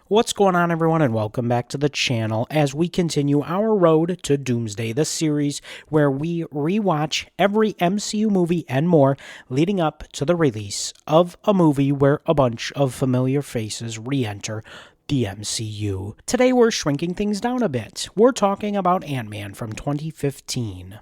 What's going on, everyone, and welcome back to the channel as we continue our road to Doomsday, the series where we rewatch every MCU movie and more leading up to the release of a movie where a bunch of familiar faces re-enter the MCU. Today we're shrinking things down a bit. We're talking about Ant-Man from 2015.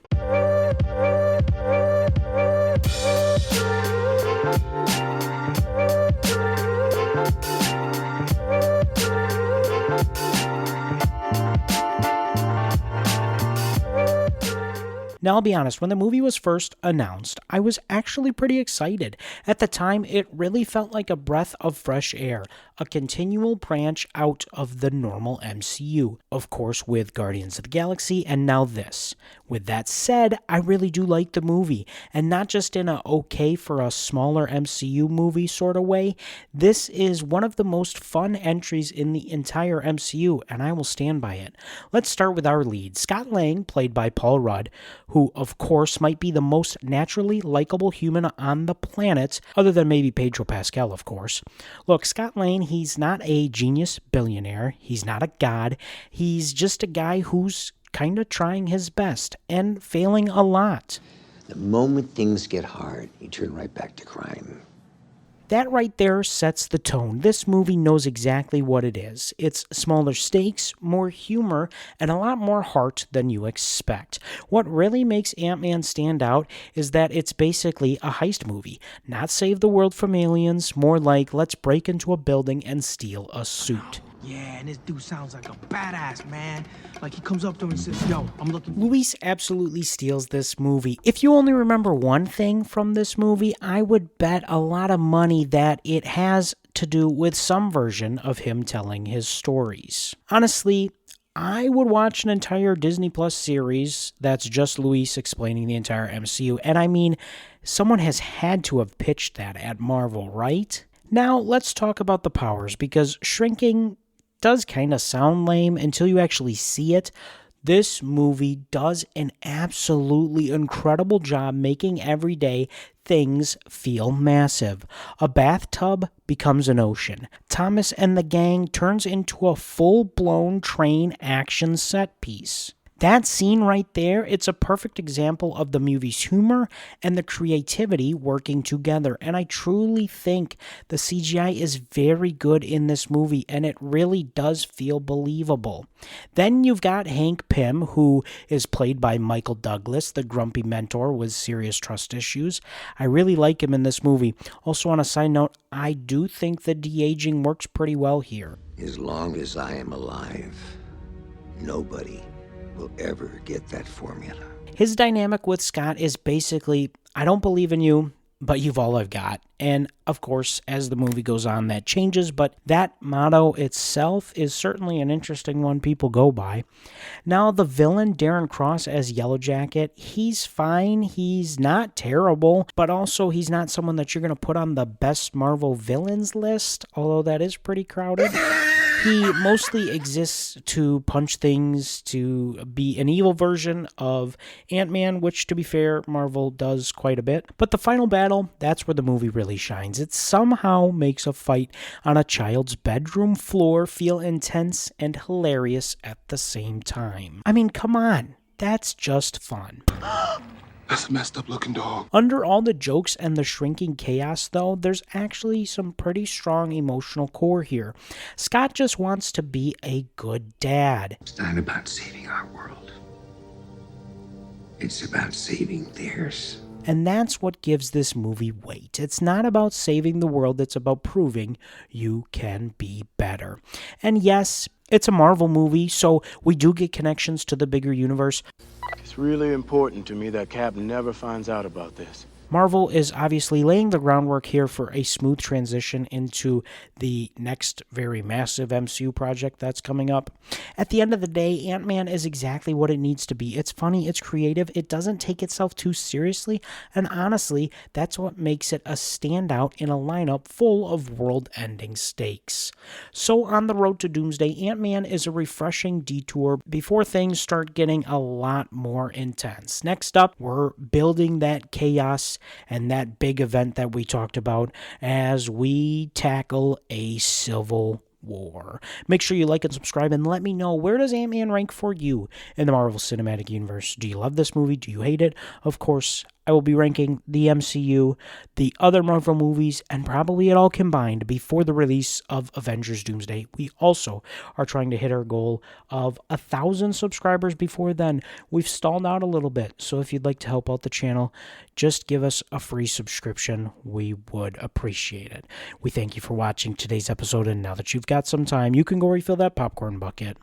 Now, I'll be honest, when the movie was first announced, I was actually pretty excited. At the time, it really felt like a breath of fresh air, a continual branch out of the normal MCU. Of course, with Guardians of the Galaxy, and now this. With that said, I really do like the movie, and not just in a okay for a smaller MCU movie sort of way. This is one of the most fun entries in the entire MCU, and I will stand by it. Let's start with our lead, Scott Lang, played by Paul Rudd, who, of course, might be the most naturally likable human on the planet, other than maybe Pedro Pascal, of course. Look, Scott Lang, he's not a genius billionaire. He's not a god. He's just a guy who's kind of trying his best and failing a lot. The moment things get hard, you turn right back to crime. That right there sets the tone. This movie knows exactly what it is. It's smaller stakes, more humor, and a lot more heart than you expect. What really makes Ant-Man stand out is that it's basically a heist movie. Not save the world from aliens, more like let's break into a building and steal a suit. Yeah, and this dude sounds like a badass, man. Like he comes up to him and says, yo, I'm looking... Luis absolutely steals this movie. If you only remember one thing from this movie, I would bet a lot of money that it has to do with some version of him telling his stories. Honestly, I would watch an entire Disney Plus series that's just Luis explaining the entire MCU. And I mean, someone has had to have pitched that at Marvel, right? Now, let's talk about the powers, because shrinking does kind of sound lame until you actually see it. This movie does an absolutely incredible job making everyday things feel massive. A bathtub becomes an ocean. Thomas and the gang turns into a full-blown train action set piece. That scene right there, it's a perfect example of the movie's humor and the creativity working together. And I truly think the CGI is very good in this movie, and it really does feel believable. Then you've got Hank Pym, who is played by Michael Douglas, the grumpy mentor with serious trust issues. I really like him in this movie. Also, on a side note, I do think the de-aging works pretty well here. As long as I am alive, nobody will ever get that formula. His dynamic with Scott is basically, I don't believe in you, but you've all I've got. And of course, as the movie goes on, that changes, but that motto itself is certainly an interesting one people go by. Now, the villain, Darren Cross as Yellowjacket, he's fine. He's not terrible, but also he's not someone that you're going to put on the best Marvel villains list, although that is pretty crowded. He mostly exists to punch things, to be an evil version of Ant-Man, which, to be fair, Marvel does quite a bit. But the final battle, that's where the movie really shines. It somehow makes a fight on a child's bedroom floor feel intense and hilarious at the same time. I mean, come on. That's just fun. That's a messed up looking dog. Under all the jokes and the shrinking chaos, though, there's actually some pretty strong emotional core here. Scott just wants to be a good dad. It's not about saving our world. It's about saving theirs. And that's what gives this movie weight. It's not about saving the world, it's about proving you can be better. And yes, it's a Marvel movie, so we do get connections to the bigger universe. It's really important to me that Cap never finds out about this. Marvel is obviously laying the groundwork here for a smooth transition into the next very massive MCU project that's coming up. At the end of the day, Ant-Man is exactly what it needs to be. It's funny, it's creative, it doesn't take itself too seriously, and honestly, that's what makes it a standout in a lineup full of world-ending stakes. So on the road to Doomsday, Ant-Man is a refreshing detour before things start getting a lot more intense. Next up, we're building that chaos and that big event that we talked about as we tackle a civil War. Make sure you like and subscribe and let me know, where does Ant-Man rank for you in the Marvel Cinematic Universe? Do you love this movie? Do you hate it? Of course, I will be ranking the MCU, the other Marvel movies, and probably it all combined before the release of Avengers Doomsday. We also are trying to hit our goal of 1,000 subscribers before then. We've stalled out a little bit, so if you'd like to help out the channel, just give us a free subscription. We would appreciate it. We thank you for watching today's episode, and now that you've got some time, you can go refill that popcorn bucket.